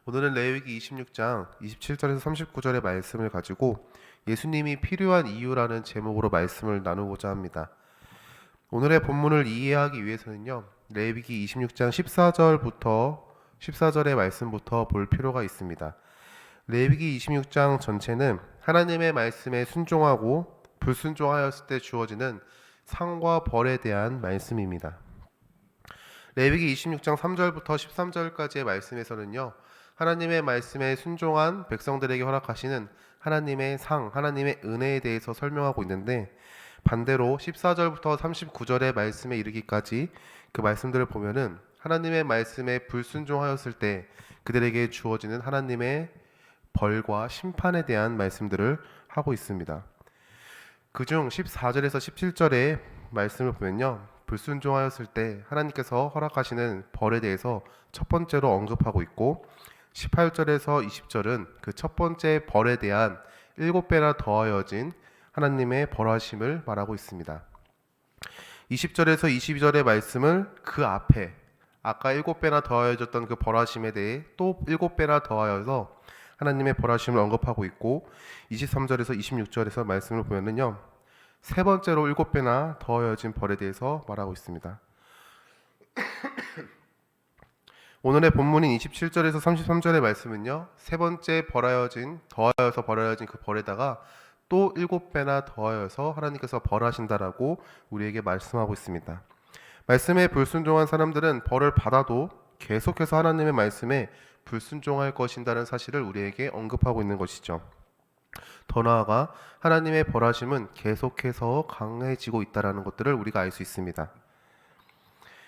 오늘은 레위기 26장 27절에서 39절의 말씀을 가지고 예수님이 필요한 이유라는 제목으로 말씀을 나누고자 합니다. 오늘의 본문을 이해하기 위해서는요, 레위기 26장 14절의 말씀부터 볼 필요가 있습니다. 레위기 26장 전체는 하나님의 말씀에 순종하고 불순종하였을 때 주어지는 상과 벌에 대한 말씀입니다. 레위기 26장 3절부터 13절까지의 말씀에서는요, 하나님의 말씀에 순종한 백성들에게 허락하시는 하나님의 상, 하나님의 은혜에 대해서 설명하고 있는데, 반대로 14절부터 39절의 말씀에 이르기까지 그 말씀들을 보면은 하나님의 말씀에 불순종하였을 때 그들에게 주어지는 하나님의 벌과 심판에 대한 말씀들을 하고 있습니다. 그중 14절에서 17절의 말씀을 보면요, 불순종하였을 때 하나님께서 허락하시는 벌에 대해서 첫 번째로 언급하고 있고, 18절에서 20절은 그 첫 번째 벌에 대한 7배나 더하여진 하나님의 벌하심을 말하고 있습니다. 20절에서 22절의 말씀을 그 앞에 아까 7배나 더하여졌던 그 벌하심에 대해 또 7배나 더하여서 하나님의 벌하심을 언급하고 있고, 23절에서 26절에서 말씀을 보면은요, 세 번째로 7배나 더하여진 벌에 대해서 말하고 있습니다. 오늘의 본문인 27절에서 33절의 말씀은요, 세 번째 더하여서 벌하여진 그 벌에다가 또 7배나 더하여서 하나님께서 벌하신다라고 우리에게 말씀하고 있습니다. 말씀에 불순종한 사람들은 벌을 받아도 계속해서 하나님의 말씀에 불순종할 것인다는 사실을 우리에게 언급하고 있는 것이죠. 더 나아가 하나님의 벌하심은 계속해서 강해지고 있다는 것들을 우리가 알 수 있습니다.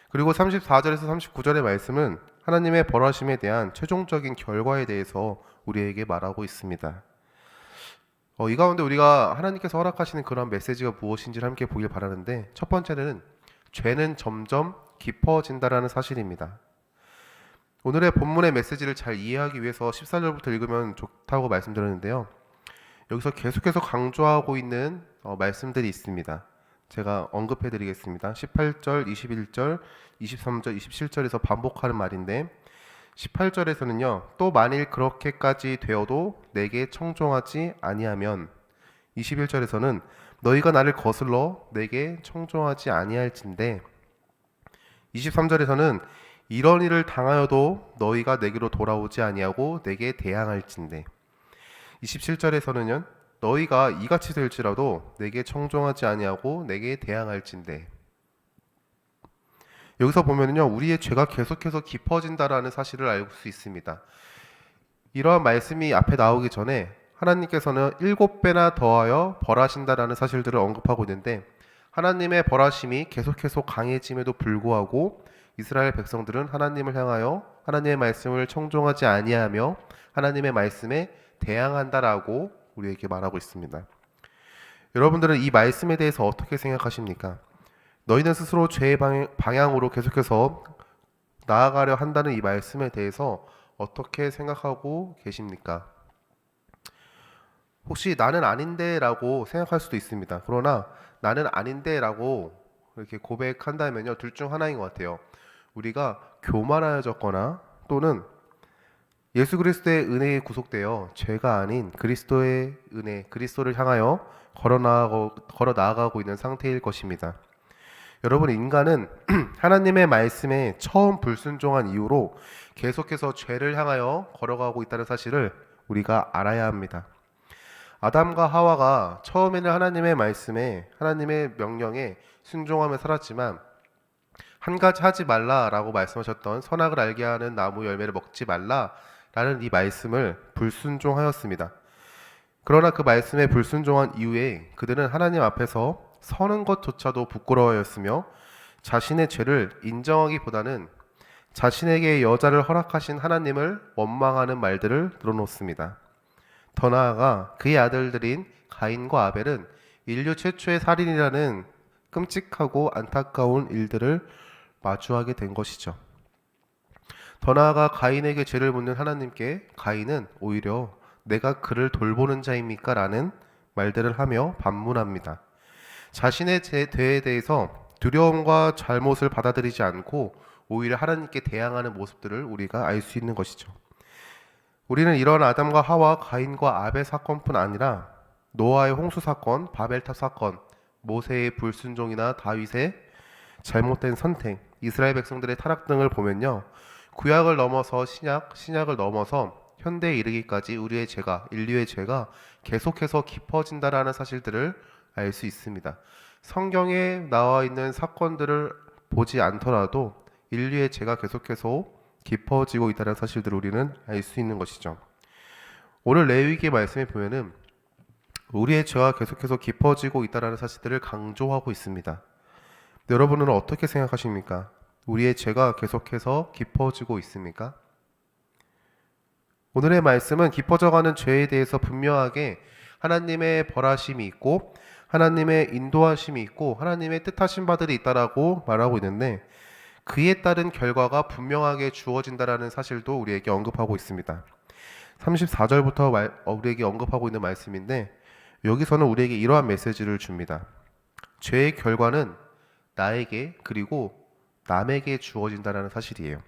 그리고 34절에서 39절의 말씀은 하나님의 벌하심에 대한 최종적인 결과에 대해서 우리에게 말하고 있습니다. 이 가운데 우리가 하나님께서 허락하시는 그런 메시지가 무엇인지를 함께 보길 바라는데, 첫 번째는 죄는 점점 깊어진다라는 사실입니다. 오늘의 본문의 메시지를 잘 이해하기 위해서 14절부터 읽으면 좋다고 말씀드렸는데요, 여기서 계속해서 강조하고 있는 말씀들이 있습니다. 제가 언급해 드리겠습니다. 18절, 21절, 23절, 27절에서 반복하는 말인데, 18절에서는요, 또 만일 그렇게까지 되어도 내게 청종하지 아니하면, 21절에서는 너희가 나를 거슬러 내게 청종하지 아니할진대, 23절에서는 이런 일을 당하여도 너희가 내게로 돌아오지 아니하고 내게 대항할진대, 27절에서는요, 너희가 이같이 될지라도 내게 청종하지 아니하고 내게 대항할진대. 여기서 보면은요, 우리의 죄가 계속해서 깊어진다라는 사실을 알 수 있습니다. 이러한 말씀이 앞에 나오기 전에 하나님께서는 7배나 더하여 벌하신다라는 사실들을 언급하고 있는데, 하나님의 벌하심이 계속해서 강해짐에도 불구하고 이스라엘 백성들은 하나님을 향하여 하나님의 말씀을 청종하지 아니하며 하나님의 말씀에 대항한다라고 우리에게 말하고 있습니다. 여러분들은 이 말씀에 대해서 어떻게 생각하십니까? 너희는 스스로 죄의 방향으로 계속해서 나아가려 한다는 이 말씀에 대해서 어떻게 생각하고 계십니까? 혹시 나는 아닌데 라고 생각할 수도 있습니다. 그러나 나는 아닌데 라고 이렇게 고백한다면요, 둘 중 하나인 것 같아요. 우리가 교만하여졌거나 또는 예수 그리스도의 은혜에 구속되어 죄가 아닌 그리스도의 은혜, 그리스도를 향하여 걸어 나아가고 있는 상태일 것입니다. 여러분, 인간은 하나님의 말씀에 처음 불순종한 이후로 계속해서 죄를 향하여 걸어가고 있다는 사실을 우리가 알아야 합니다. 아담과 하와가 처음에는 하나님의 말씀에, 하나님의 명령에 순종하며 살았지만, 한 가지 하지 말라라고 말씀하셨던 선악을 알게 하는 나무 열매를 먹지 말라라는 이 말씀을 불순종하였습니다. 그러나 그 말씀에 불순종한 이후에 그들은 하나님 앞에서 서는 것조차도 부끄러워했으며, 자신의 죄를 인정하기보다는 자신에게 여자를 허락하신 하나님을 원망하는 말들을 늘어놓습니다. 더 나아가 그의 아들들인 가인과 아벨은 인류 최초의 살인이라는 끔찍하고 안타까운 일들을 마주하게 된 것이죠. 더 나아가 가인에게 죄를 묻는 하나님께 가인은 오히려 내가 그를 돌보는 자입니까? 라는 말들을 하며 반문합니다. 자신의 죄에 대해서 두려움과 잘못을 받아들이지 않고 오히려 하나님께 대항하는 모습들을 우리가 알 수 있는 것이죠. 우리는 이런 아담과 하와, 가인과 아벨 사건뿐 아니라 노아의 홍수 사건, 바벨탑 사건, 모세의 불순종이나 다윗의 잘못된 선택, 이스라엘 백성들의 타락 등을 보면요. 구약을 넘어서 신약, 신약을 넘어서 현대에 이르기까지 우리의 죄가, 인류의 죄가 계속해서 깊어진다라는 사실들을 알 수 있습니다. 성경에 나와 있는 사건들을 보지 않더라도 인류의 죄가 계속해서 깊어지고 있다는 사실들을 우리는 알 수 있는 것이죠. 오늘 레위기 말씀에 보면은 우리의 죄가 계속해서 깊어지고 있다는 사실들을 강조하고 있습니다. 여러분은 어떻게 생각하십니까? 우리의 죄가 계속해서 깊어지고 있습니까? 오늘의 말씀은 깊어져가는 죄에 대해서 분명하게 하나님의 벌하심이 있고 하나님의 인도하심이 있고 하나님의 뜻하신 바들이 있다라고 말하고 있는데 그에 따른 결과가 분명하게 주어진다라는 사실도 우리에게 언급하고 있습니다. 34절부터 우리에게 언급하고 있는 말씀인데 여기서는 우리에게 이러한 메시지를 줍니다. 죄의 결과는 나에게 그리고 남에게 주어진다는 사실이에요.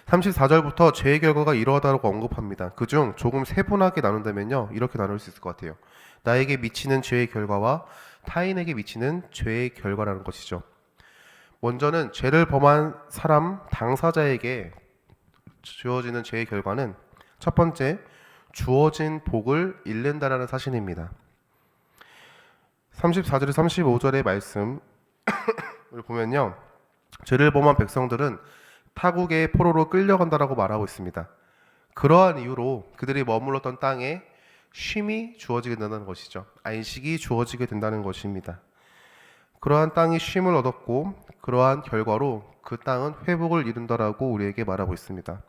34절부터 죄의 결과가 이러하다고 언급합니다. 그중 조금 세분하게 나눈다면요. 이렇게 나눌 수 있을 것 같아요. 나에게 미치는 죄의 결과와 타인에게 미치는 죄의 결과라는 것이죠. 먼저는 죄를 범한 사람 당사자에게 주어지는 죄의 결과는 첫 번째, 주어진 복을 잃는다라는 사실입니다. 34절에 35절의 말씀을 보면요. 죄를 범한 백성들은 타국의 포로로 끌려간다라고 말하고 있습니다. 그러한 이유로 그들이 머물렀던 땅에 쉼이 주어지게 된다는 것이죠. 안식이 주어지게 된다는 것입니다. 그러한 땅이 쉼을 얻었고 그러한 결과로 그 땅은 회복을 이룬다라고 우리에게 말하고 있습니다.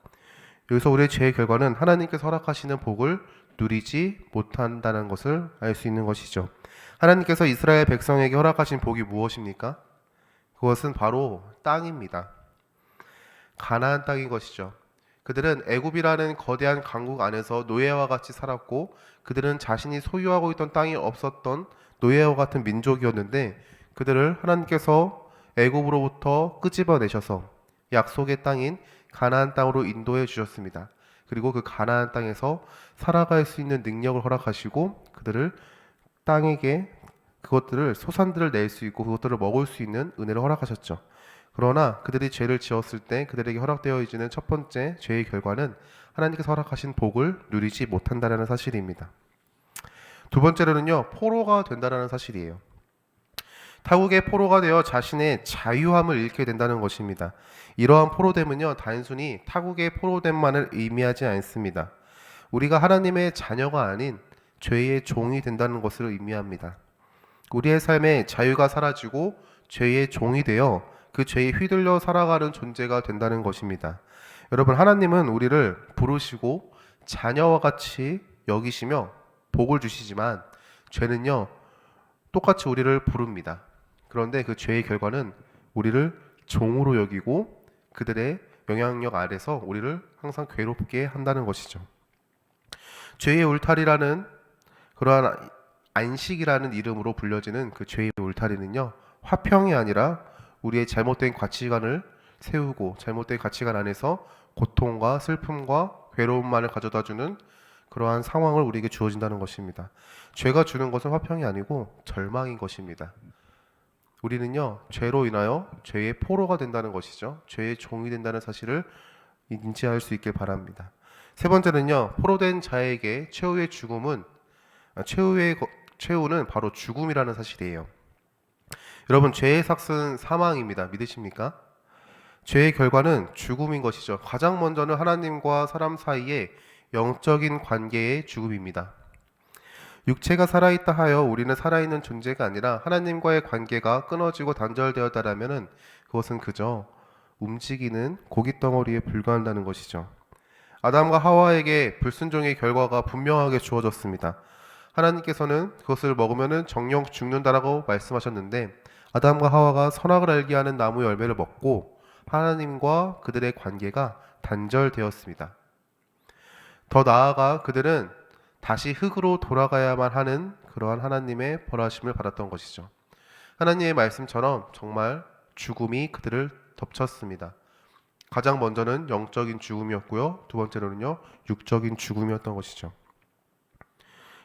여기서 우리의 죄의 결과는 하나님께서 허락하시는 복을 누리지 못한다는 것을 알 수 있는 것이죠. 하나님께서 이스라엘 백성에게 허락하신 복이 무엇입니까? 그것은 바로 땅입니다. 가나안 땅인 것이죠. 그들은 애굽이라는 거대한 강국 안에서 노예와 같이 살았고 그들은 자신이 소유하고 있던 땅이 없었던 노예와 같은 민족이었는데 그들을 하나님께서 애굽으로부터 끄집어내셔서 약속의 땅인 가나안 땅으로 인도해 주셨습니다. 그리고 그 가나안 땅에서 살아갈 수 있는 능력을 허락하시고 그들을 땅에게 그것들을 소산들을 낼 수 있고 그것들을 먹을 수 있는 은혜를 허락하셨죠. 그러나 그들이 죄를 지었을 때 그들에게 허락되어지는 첫 번째 죄의 결과는 하나님께서 허락하신 복을 누리지 못한다는 사실입니다. 두 번째로는요, 포로가 된다는 사실이에요. 타국의 포로가 되어 자신의 자유함을 잃게 된다는 것입니다. 이러한 포로됨은요, 단순히 타국의 포로됨만을 의미하지 않습니다. 우리가 하나님의 자녀가 아닌 죄의 종이 된다는 것을 의미합니다. 우리의 삶에 자유가 사라지고 죄의 종이 되어 그 죄에 휘둘려 살아가는 존재가 된다는 것입니다. 여러분, 하나님은 우리를 부르시고 자녀와 같이 여기시며 복을 주시지만 죄는요, 똑같이 우리를 부릅니다. 그런데 그 죄의 결과는 우리를 종으로 여기고 그들의 영향력 아래서 우리를 항상 괴롭게 한다는 것이죠. 죄의 울타리라는 그러한 안식이라는 이름으로 불려지는 그 죄의 울타리는요, 화평이 아니라 우리의 잘못된 가치관을 세우고 잘못된 가치관 안에서 고통과 슬픔과 괴로움만을 가져다주는 그러한 상황을 우리에게 주어진다는 것입니다. 죄가 주는 것은 화평이 아니고 절망인 것입니다. 우리는요, 죄로 인하여 죄의 포로가 된다는 것이죠. 죄의 종이 된다는 사실을 인지할 수 있길 바랍니다. 세 번째는요, 포로된 자에게 최후는 바로 죽음이라는 사실이에요. 여러분, 죄의 삭은 사망입니다. 믿으십니까? 죄의 결과는 죽음인 것이죠. 가장 먼저는 하나님과 사람 사이의 영적인 관계의 죽음입니다. 육체가 살아있다 하여 우리는 살아있는 존재가 아니라 하나님과의 관계가 끊어지고 단절되었다라면 그것은 그저 움직이는 고깃덩어리에 불과한다는 것이죠. 아담과 하와에게 불순종의 결과가 분명하게 주어졌습니다. 하나님께서는 그것을 먹으면 정령 죽는다라고 말씀하셨는데 아담과 하와가 선악을 알게 하는 나무 열매를 먹고 하나님과 그들의 관계가 단절되었습니다. 더 나아가 그들은 다시 흙으로 돌아가야만 하는 그러한 하나님의 벌하심을 받았던 것이죠. 하나님의 말씀처럼 정말 죽음이 그들을 덮쳤습니다. 가장 먼저는 영적인 죽음이었고요. 두 번째로는요, 육적인 죽음이었던 것이죠.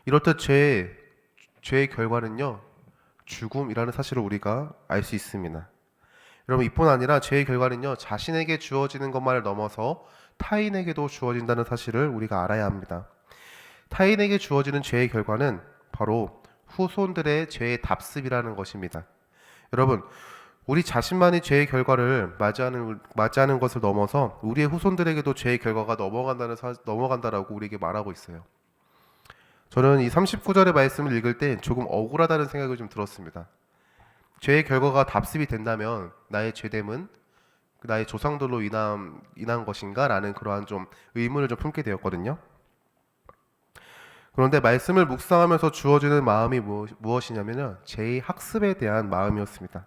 이렇듯 죄의 결과는요, 죽음이라는 사실을 우리가 알 수 있습니다. 여러분, 이뿐 아니라 죄의 결과는요, 자신에게 주어지는 것만을 넘어서 타인에게도 주어진다는 사실을 우리가 알아야 합니다. 타인에게 주어지는 죄의 결과는 바로 후손들의 죄의 답습이라는 것입니다. 여러분, 우리 자신만이 죄의 결과를 맞이하는 것을 넘어서 우리의 후손들에게도 죄의 결과가 넘어간다라고 우리에게 말하고 있어요. 저는 이 39절의 말씀을 읽을 때 조금 억울하다는 생각이 좀 들었습니다. 죄의 결과가 답습이 된다면 나의 죄됨은 나의 조상들로 인한 것인가? 라는 그러한 좀 의문을 좀 품게 되었거든요. 그런데 말씀을 묵상하면서 주어지는 마음이 무엇이냐면요, 죄의 학습에 대한 마음이었습니다.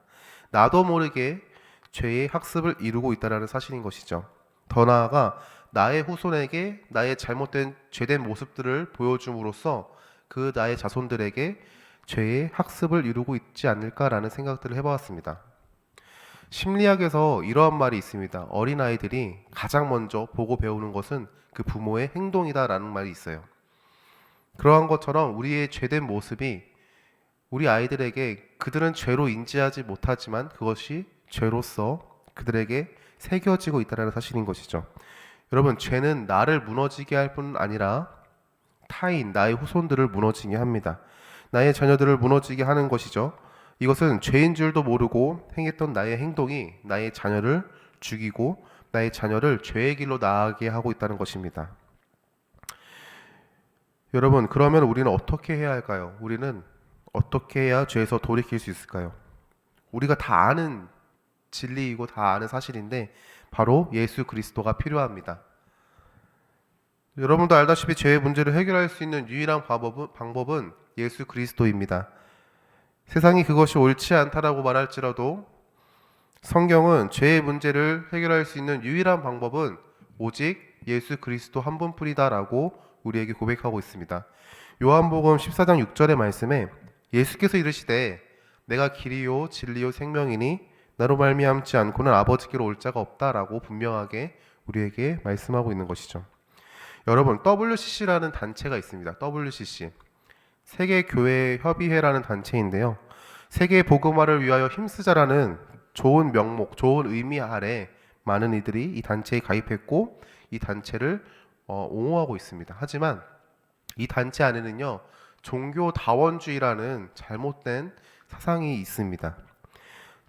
나도 모르게 죄의 학습을 이루고 있다는 사실인 것이죠. 더 나아가 나의 후손에게 나의 잘못된 죄된 모습들을 보여줌으로써 그 나의 자손들에게 죄의 학습을 이루고 있지 않을까라는 생각들을 해보았습니다. 심리학에서 이러한 말이 있습니다. 어린아이들이 가장 먼저 보고 배우는 것은 그 부모의 행동이다라는 말이 있어요. 그러한 것처럼 우리의 죄된 모습이 우리 아이들에게 그들은 죄로 인지하지 못하지만 그것이 죄로서 그들에게 새겨지고 있다는 사실인 것이죠. 여러분, 죄는 나를 무너지게 할 뿐 아니라 타인, 나의 후손들을 무너지게 합니다. 나의 자녀들을 무너지게 하는 것이죠. 이것은 죄인 줄도 모르고 행했던 나의 행동이 나의 자녀를 죽이고 나의 자녀를 죄의 길로 나아가게 하고 있다는 것입니다. 여러분, 그러면 우리는 어떻게 해야 할까요? 우리는 어떻게 해야 죄에서 돌이킬 수 있을까요? 우리가 다 아는 진리이고 다 아는 사실인데 바로 예수 그리스도가 필요합니다. 여러분도 알다시피 죄의 문제를 해결할 수 있는 유일한 방법은 예수 그리스도입니다. 세상이 그것이 옳지 않다라고 말할지라도 성경은 죄의 문제를 해결할 수 있는 유일한 방법은 오직 예수 그리스도 한 분뿐이다라고 우리에게 고백하고 있습니다. 요한복음 14장 6절의 말씀에 예수께서 이르시되 내가 길이요 진리요 생명이니 나로 말미암지 않고는 아버지께로 올 자가 없다라고 분명하게 우리에게 말씀하고 있는 것이죠. 여러분, WCC라는 단체가 있습니다. WCC, 세계교회협의회라는 단체인데요. 세계 복음화를 위하여 힘쓰자라는 좋은 명목, 좋은 의미 아래 많은 이들이 이 단체에 가입했고 이 단체를 옹호하고 있습니다. 하지만 이 단체 안에는요, 종교다원주의라는 잘못된 사상이 있습니다.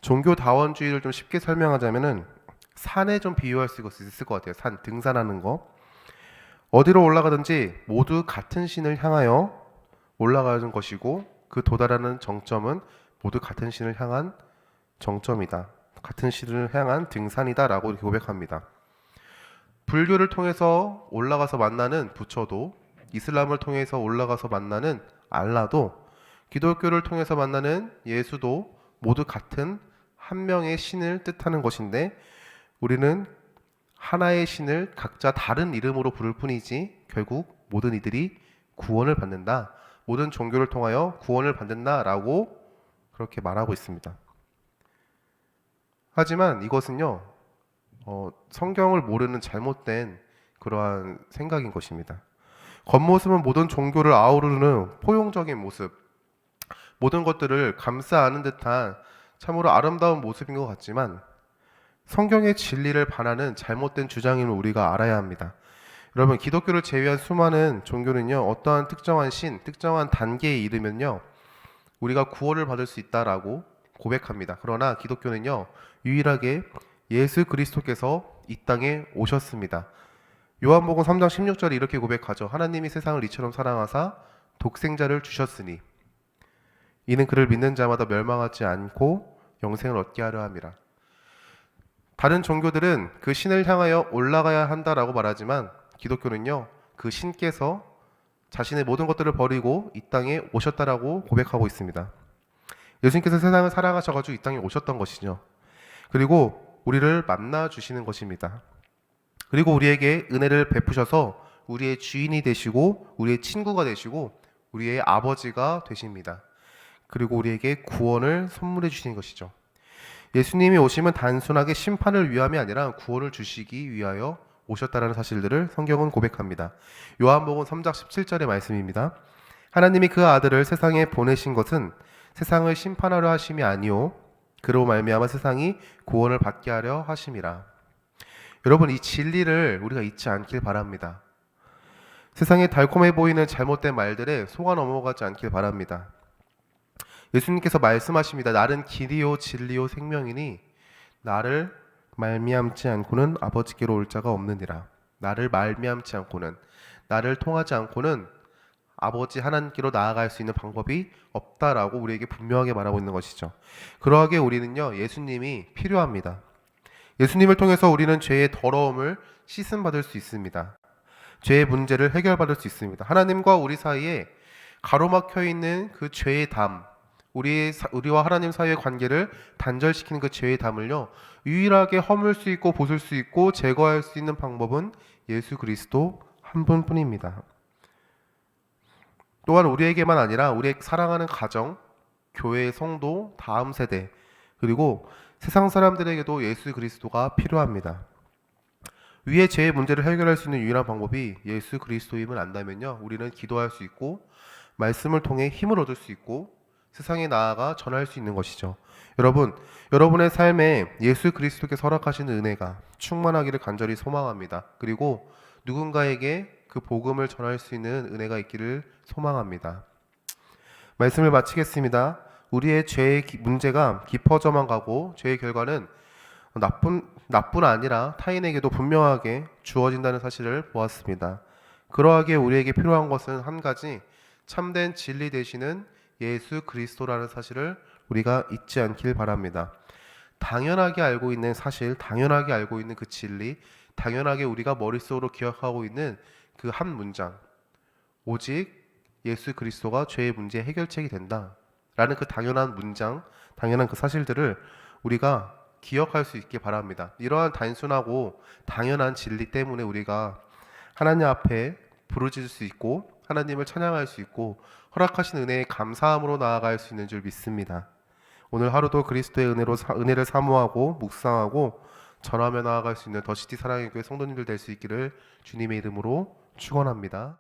종교다원주의를 좀 쉽게 설명하자면은 산에 좀 비유할 수 있을 것 같아요. 산, 등산하는 거. 어디로 올라가든지 모두 같은 신을 향하여 올라가는 것이고 그 도달하는 정점은 모두 같은 신을 향한 정점이다. 같은 신을 향한 등산이다라고 이렇게 고백합니다. 불교를 통해서 올라가서 만나는 부처도, 이슬람을 통해서 올라가서 만나는 알라도, 기독교를 통해서 만나는 예수도 모두 같은 한 명의 신을 뜻하는 것인데 우리는 하나의 신을 각자 다른 이름으로 부를 뿐이지 결국 모든 이들이 구원을 받는다. 모든 종교를 통하여 구원을 받는다라고 그렇게 말하고 있습니다. 하지만 이것은요, 성경을 모르는 잘못된 그러한 생각인 것입니다. 겉모습은 모든 종교를 아우르는 포용적인 모습, 모든 것들을 감싸 안은 듯한 참으로 아름다운 모습인 것 같지만 성경의 진리를 반하는 잘못된 주장임을 우리가 알아야 합니다. 여러분, 기독교를 제외한 수많은 종교는요, 어떠한 특정한 신, 특정한 단계에 이르면요, 우리가 구원을 받을 수 있다라고 고백합니다. 그러나 기독교는요, 유일하게 예수 그리스도께서 이 땅에 오셨습니다. 요한복음 3장 16절에 이렇게 고백하죠. 하나님이 세상을 이처럼 사랑하사 독생자를 주셨으니 이는 그를 믿는 자마다 멸망하지 않고 영생을 얻게 하려 함이라. 다른 종교들은 그 신을 향하여 올라가야 한다라고 말하지만 기독교는요, 그 신께서 자신의 모든 것들을 버리고 이 땅에 오셨다라고 고백하고 있습니다. 예수님께서 세상을 사랑하셔가지고 이 땅에 오셨던 것이죠. 그리고 우리를 만나 주시는 것입니다. 그리고 우리에게 은혜를 베푸셔서 우리의 주인이 되시고 우리의 친구가 되시고 우리의 아버지가 되십니다. 그리고 우리에게 구원을 선물해 주시는 것이죠. 예수님이 오심은 단순하게 심판을 위함이 아니라 구원을 주시기 위하여 오셨다라는 사실들을 성경은 고백합니다. 요한복음 3장 17절의 말씀입니다. 하나님이 그 아들을 세상에 보내신 것은 세상을 심판하려 하심이 아니요 그로 말미암아 세상이 구원을 받게 하려 하심이라. 여러분, 이 진리를 우리가 잊지 않길 바랍니다. 세상에 달콤해 보이는 잘못된 말들에 속아 넘어가지 않길 바랍니다. 예수님께서 말씀하십니다. 나는 길이요 진리요 생명이니 나를 말미암지 않고는 아버지께로 올 자가 없느니라. 나를 말미암지 않고는, 나를 통하지 않고는 아버지 하나님께로 나아갈 수 있는 방법이 없다라고 우리에게 분명하게 말하고 있는 것이죠. 그러하게 우리는요, 예수님이 필요합니다. 예수님을 통해서 우리는 죄의 더러움을 씻음받을 수 있습니다. 죄의 문제를 해결받을 수 있습니다. 하나님과 우리 사이에 가로막혀 있는 그 죄의 담, 우리와 하나님 사이의 관계를 단절시키는 그 죄의 담을요, 유일하게 허물 수 있고 보술 수 있고 제거할 수 있는 방법은 예수 그리스도 한 분뿐입니다. 또한 우리에게만 아니라 우리의 사랑하는 가정, 교회의 성도, 다음 세대, 그리고 세상 사람들에게도 예수 그리스도가 필요합니다. 위의 죄의 문제를 해결할 수 있는 유일한 방법이 예수 그리스도임을 안다면요, 우리는 기도할 수 있고 말씀을 통해 힘을 얻을 수 있고 세상에 나아가 전할 수 있는 것이죠. 여러분, 여러분의 삶에 예수 그리스도께서 허락하시는 은혜가 충만하기를 간절히 소망합니다. 그리고 누군가에게 그 복음을 전할 수 있는 은혜가 있기를 소망합니다. 말씀을 마치겠습니다. 우리의 죄의 문제가 깊어져만 가고 죄의 결과는 나뿐 아니라 타인에게도 분명하게 주어진다는 사실을 보았습니다. 그러하기에 우리에게 필요한 것은 한 가지, 참된 진리 되시는 예수 그리스도라는 사실을 우리가 잊지 않길 바랍니다. 당연하게 알고 있는 사실, 당연하게 알고 있는 그 진리, 당연하게 우리가 머릿속으로 기억하고 있는 그 한 문장, 오직 예수 그리스도가 죄의 문제 해결책이 된다 라는 그 당연한 문장, 당연한 그 사실들을 우리가 기억할 수 있길 바랍니다. 이러한 단순하고 당연한 진리 때문에 우리가 하나님 앞에 부르짖을 수 있고 하나님을 찬양할 수 있고 허락하신 은혜에 감사함으로 나아갈 수 있는 줄 믿습니다. 오늘 하루도 그리스도의 은혜를 사모하고 묵상하고 전하며 나아갈 수 있는 더시티 사랑의 교회 성도님들 될 수 있기를 주님의 이름으로 축원합니다.